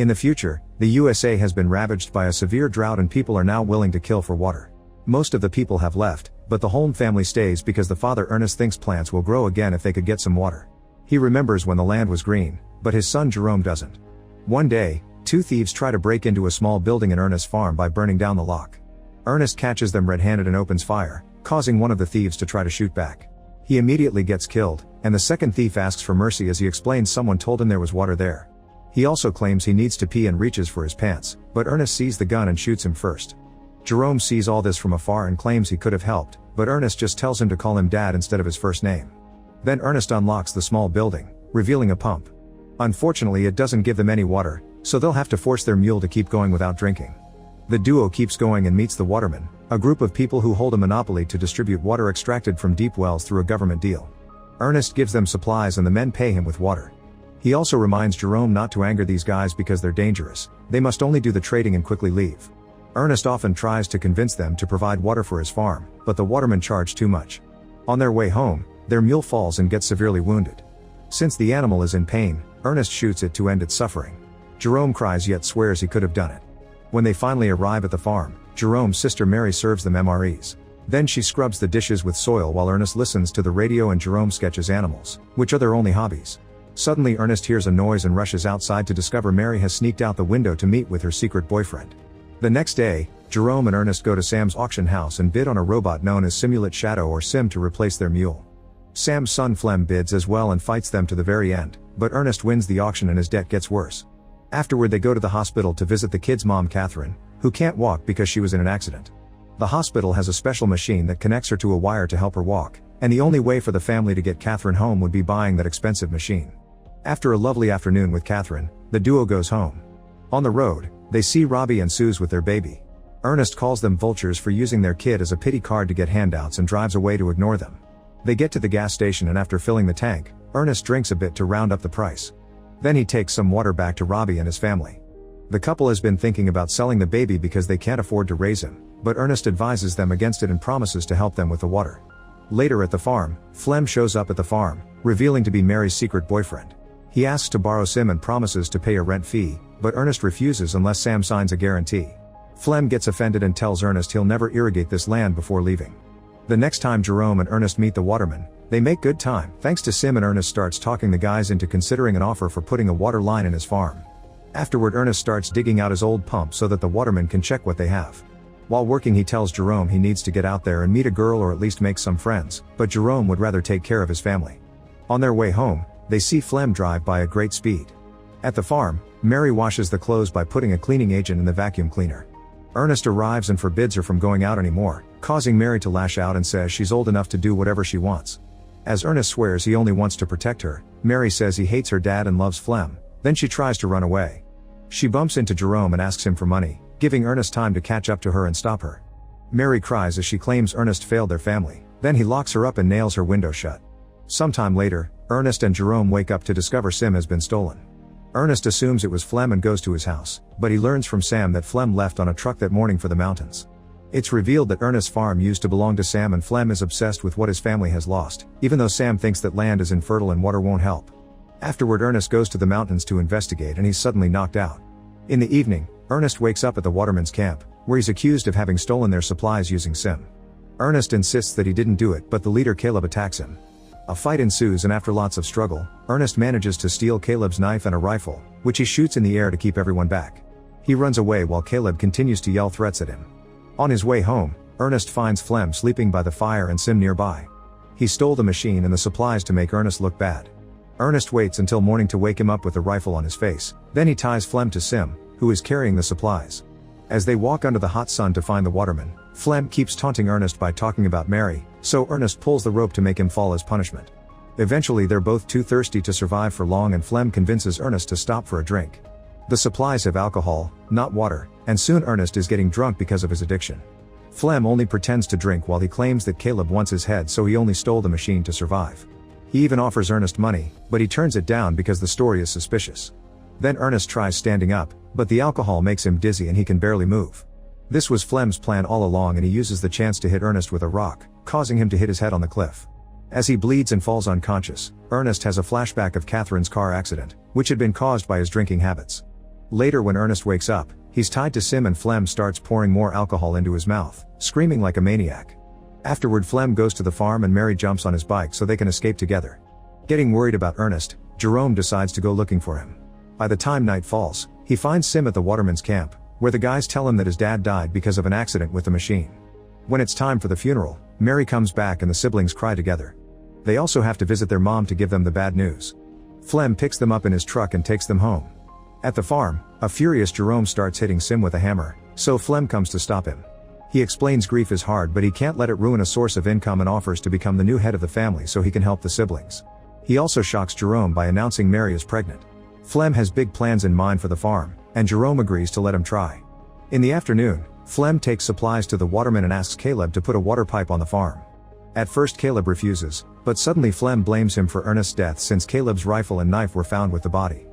In the future, the USA has been ravaged by a severe drought and people are now willing to kill for water. Most of the people have left, but the Holm family stays because the father Ernest thinks plants will grow again if they could get some water. He remembers when the land was green, but his son Jerome doesn't. One day, two thieves try to break into a small building in Ernest's farm by burning down the lock. Ernest catches them red-handed and opens fire, causing one of the thieves to try to shoot back. He immediately gets killed, and the second thief asks for mercy as he explains someone told him there was water there. He also claims he needs to pee and reaches for his pants, but Ernest sees the gun and shoots him first. Jerome sees all this from afar and claims he could have helped, but Ernest just tells him to call him Dad instead of his first name. Then Ernest unlocks the small building, revealing a pump. Unfortunately, it doesn't give them any water, so they'll have to force their mule to keep going without drinking. The duo keeps going and meets the watermen, a group of people who hold a monopoly to distribute water extracted from deep wells through a government deal. Ernest gives them supplies and the men pay him with water. He also reminds Jerome not to anger these guys because they're dangerous, they must only do the trading and quickly leave. Ernest often tries to convince them to provide water for his farm, but the watermen charge too much. On their way home, their mule falls and gets severely wounded. Since the animal is in pain, Ernest shoots it to end its suffering. Jerome cries yet swears he could have done it. When they finally arrive at the farm, Jerome's sister Mary serves them MREs. Then she scrubs the dishes with soil while Ernest listens to the radio and Jerome sketches animals, which are their only hobbies. Suddenly Ernest hears a noise and rushes outside to discover Mary has sneaked out the window to meet with her secret boyfriend. The next day, Jerome and Ernest go to Sam's auction house and bid on a robot known as Simulate Shadow or Sim to replace their mule. Sam's son Flem bids as well and fights them to the very end, but Ernest wins the auction and his debt gets worse. Afterward they go to the hospital to visit the kid's mom Catherine, who can't walk because she was in an accident. The hospital has a special machine that connects her to a wire to help her walk, and the only way for the family to get Catherine home would be buying that expensive machine. After a lovely afternoon with Catherine, the duo goes home. On the road, they see Robbie and Suze with their baby. Ernest calls them vultures for using their kid as a pity card to get handouts and drives away to ignore them. They get to the gas station and after filling the tank, Ernest drinks a bit to round up the price. Then he takes some water back to Robbie and his family. The couple has been thinking about selling the baby because they can't afford to raise him, but Ernest advises them against it and promises to help them with the water. Later at the farm, Flem shows up at the farm, revealing to be Mary's secret boyfriend. He asks to borrow Sim and promises to pay a rent fee, but Ernest refuses unless Sam signs a guarantee. Flem gets offended and tells Ernest he'll never irrigate this land before leaving. The next time Jerome and Ernest meet the watermen, they make good time, thanks to Sim, and Ernest starts talking the guys into considering an offer for putting a water line in his farm. Afterward Ernest starts digging out his old pump so that the watermen can check what they have. While working he tells Jerome he needs to get out there and meet a girl or at least make some friends, but Jerome would rather take care of his family. On their way home, they see Flem drive by at great speed. At the farm, Mary washes the clothes by putting a cleaning agent in the vacuum cleaner. Ernest arrives and forbids her from going out anymore, causing Mary to lash out and says she's old enough to do whatever she wants. As Ernest swears he only wants to protect her, Mary says he hates her dad and loves Flem, then she tries to run away. She bumps into Jerome and asks him for money, giving Ernest time to catch up to her and stop her. Mary cries as she claims Ernest failed their family, then he locks her up and nails her window shut. Sometime later, Ernest and Jerome wake up to discover Sim has been stolen. Ernest assumes it was Flem and goes to his house, but he learns from Sam that Flem left on a truck that morning for the mountains. It's revealed that Ernest's farm used to belong to Sam and Flem is obsessed with what his family has lost, even though Sam thinks that land is infertile and water won't help. Afterward Ernest goes to the mountains to investigate and he's suddenly knocked out. In the evening, Ernest wakes up at the watermen's camp, where he's accused of having stolen their supplies using Sim. Ernest insists that he didn't do it, but the leader Caleb attacks him. A fight ensues and after lots of struggle, Ernest manages to steal Caleb's knife and a rifle, which he shoots in the air to keep everyone back. He runs away while Caleb continues to yell threats at him. On his way home, Ernest finds Flem sleeping by the fire and Sim nearby. He stole the machine and the supplies to make Ernest look bad. Ernest waits until morning to wake him up with the rifle on his face, then he ties Flem to Sim, who is carrying the supplies. As they walk under the hot sun to find the waterman, Flem keeps taunting Ernest by talking about Mary, so Ernest pulls the rope to make him fall as punishment. Eventually they're both too thirsty to survive for long and Flem convinces Ernest to stop for a drink. The supplies have alcohol, not water, and soon Ernest is getting drunk because of his addiction. Flem only pretends to drink while he claims that Caleb wants his head so he only stole the machine to survive. He even offers Ernest money, but he turns it down because the story is suspicious. Then Ernest tries standing up, but the alcohol makes him dizzy and he can barely move. This was Flem's plan all along and he uses the chance to hit Ernest with a rock, causing him to hit his head on the cliff. As he bleeds and falls unconscious, Ernest has a flashback of Catherine's car accident, which had been caused by his drinking habits. Later when Ernest wakes up, he's tied to Sim and Flem starts pouring more alcohol into his mouth, screaming like a maniac. Afterward Flem goes to the farm and Mary jumps on his bike so they can escape together. Getting worried about Ernest, Jerome decides to go looking for him. By the time night falls, he finds Sim at the waterman's camp, where the guys tell him that his dad died because of an accident with the machine. When it's time for the funeral, Mary comes back and the siblings cry together. They also have to visit their mom to give them the bad news. Flem picks them up in his truck and takes them home. At the farm, a furious Jerome starts hitting Sim with a hammer, so Flem comes to stop him. He explains grief is hard but he can't let it ruin a source of income and offers to become the new head of the family so he can help the siblings. He also shocks Jerome by announcing Mary is pregnant. Flem has big plans in mind for the farm, and Jerome agrees to let him try. In the afternoon, Flem takes supplies to the waterman and asks Caleb to put a water pipe on the farm. At first Caleb refuses, but suddenly Flem blames him for Ernest's death since Caleb's rifle and knife were found with the body.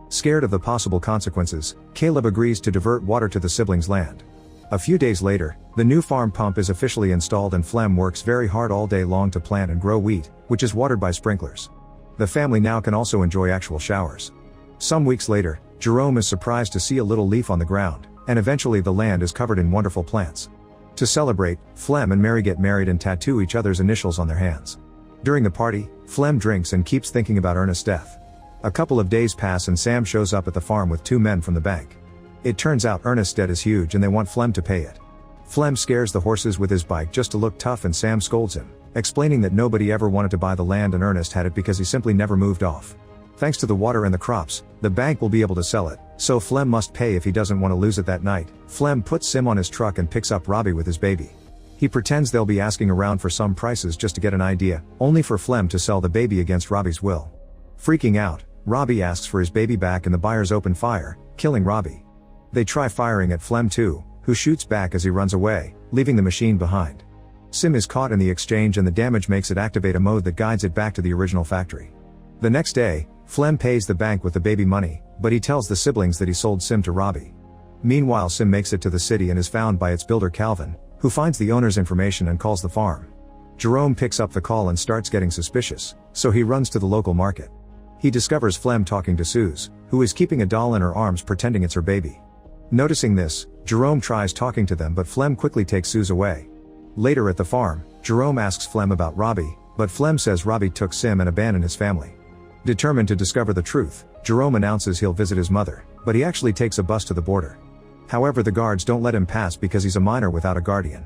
Scared of the possible consequences, Caleb agrees to divert water to the siblings' land. A few days later, the new farm pump is officially installed and Flem works very hard all day long to plant and grow wheat, which is watered by sprinklers. The family now can also enjoy actual showers. Some weeks later, Jerome is surprised to see a little leaf on the ground, and eventually the land is covered in wonderful plants. To celebrate, Flem and Mary get married and tattoo each other's initials on their hands. During the party, Flem drinks and keeps thinking about Ernest's death. A couple of days pass and Sam shows up at the farm with two men from the bank. It turns out Ernest's debt is huge and they want Flem to pay it. Flem scares the horses with his bike just to look tough and Sam scolds him, explaining that nobody ever wanted to buy the land and Ernest had it because he simply never moved off. Thanks to the water and the crops, the bank will be able to sell it, so Flem must pay if he doesn't want to lose it that night. Flem puts Sim on his truck and picks up Robbie with his baby. He pretends they'll be asking around for some prices just to get an idea, only for Flem to sell the baby against Robbie's will. Freaking out, Robbie asks for his baby back and the buyers open fire, killing Robbie. They try firing at Flem too, who shoots back as he runs away, leaving the machine behind. Sim is caught in the exchange and the damage makes it activate a mode that guides it back to the original factory. The next day, Flem pays the bank with the baby money, but he tells the siblings that he sold Sim to Robbie. Meanwhile Sim makes it to the city and is found by its builder Calvin, who finds the owner's information and calls the farm. Jerome picks up the call and starts getting suspicious, so he runs to the local market. He discovers Flem talking to Suze, who is keeping a doll in her arms pretending it's her baby. Noticing this, Jerome tries talking to them but Flem quickly takes Suze away. Later at the farm, Jerome asks Flem about Robbie, but Flem says Robbie took Sim and abandoned his family. Determined to discover the truth, Jerome announces he'll visit his mother, but he actually takes a bus to the border. However, the guards don't let him pass because he's a minor without a guardian.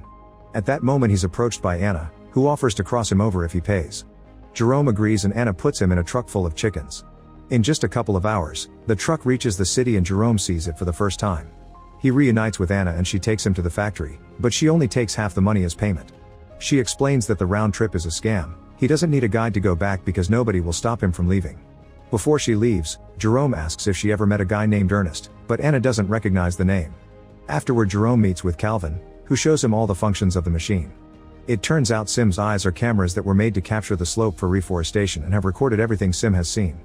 At that moment he's approached by Anna, who offers to cross him over if he pays. Jerome agrees and Anna puts him in a truck full of chickens. In just a couple of hours, the truck reaches the city and Jerome sees it for the first time. He reunites with Anna and she takes him to the factory, but she only takes half the money as payment. She explains that the round trip is a scam. He doesn't need a guide to go back because nobody will stop him from leaving. Before she leaves, Jerome asks if she ever met a guy named Ernest, but Anna doesn't recognize the name. Afterward Jerome meets with Calvin, who shows him all the functions of the machine. It turns out Sim's eyes are cameras that were made to capture the slope for reforestation and have recorded everything Sim has seen.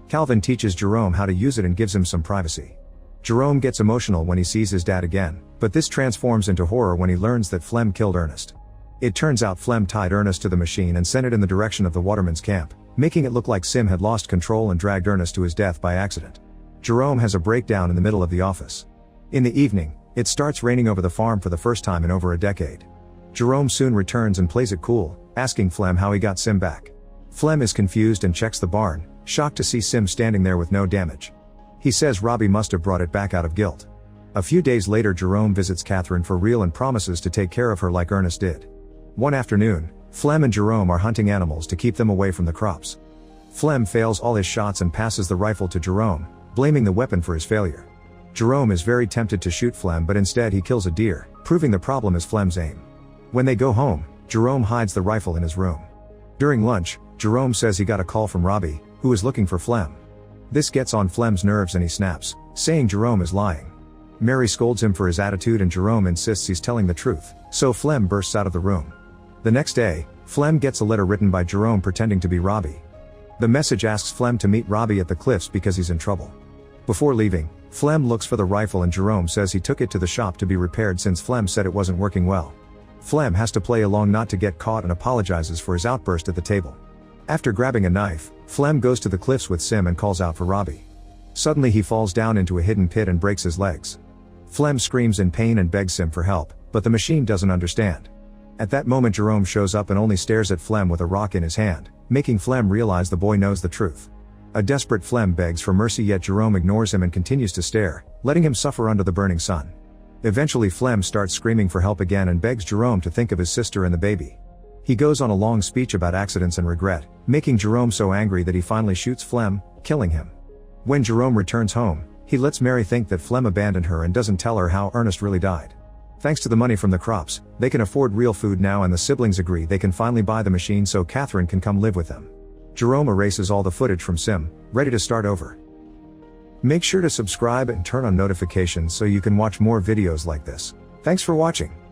Calvin teaches Jerome how to use it and gives him some privacy. Jerome gets emotional when he sees his dad again, but this transforms into horror when he learns that Flem killed Ernest. It turns out Flem tied Ernest to the machine and sent it in the direction of the waterman's camp, making it look like Sim had lost control and dragged Ernest to his death by accident. Jerome has a breakdown in the middle of the office. In the evening, it starts raining over the farm for the first time in over a decade. Jerome soon returns and plays it cool, asking Flem how he got Sim back. Flem is confused and checks the barn, shocked to see Sim standing there with no damage. He says Robbie must have brought it back out of guilt. A few days later Jerome visits Catherine for real and promises to take care of her like Ernest did. One afternoon, Flem and Jerome are hunting animals to keep them away from the crops. Flem fails all his shots and passes the rifle to Jerome, blaming the weapon for his failure. Jerome is very tempted to shoot Flem but instead he kills a deer, proving the problem is Flem's aim. When they go home, Jerome hides the rifle in his room. During lunch, Jerome says he got a call from Robbie, who is looking for Flem. This gets on Flem's nerves and he snaps, saying Jerome is lying. Mary scolds him for his attitude and Jerome insists he's telling the truth, so Flem bursts out of the room. The next day, Flem gets a letter written by Jerome pretending to be Robbie. The message asks Flem to meet Robbie at the cliffs because he's in trouble. Before leaving, Flem looks for the rifle and Jerome says he took it to the shop to be repaired since Flem said it wasn't working well. Flem has to play along not to get caught and apologizes for his outburst at the table. After grabbing a knife, Flem goes to the cliffs with Sim and calls out for Robbie. Suddenly he falls down into a hidden pit and breaks his legs. Flem screams in pain and begs him for help, but the machine doesn't understand. At that moment Jerome shows up and only stares at Flem with a rock in his hand, making Flem realize the boy knows the truth. A desperate Flem begs for mercy, yet Jerome ignores him and continues to stare, letting him suffer under the burning sun. Eventually Flem starts screaming for help again and begs Jerome to think of his sister and the baby. He goes on a long speech about accidents and regret, making Jerome so angry that he finally shoots Flem, killing him. When Jerome returns home, he lets Mary think that Flem abandoned her and doesn't tell her how Ernest really died. Thanks to the money from the crops, they can afford real food now, and the siblings agree they can finally buy the machine so Catherine can come live with them. Jerome erases all the footage from Sim, ready to start over. Make sure to subscribe and turn on notifications so you can watch more videos like this. Thanks for watching.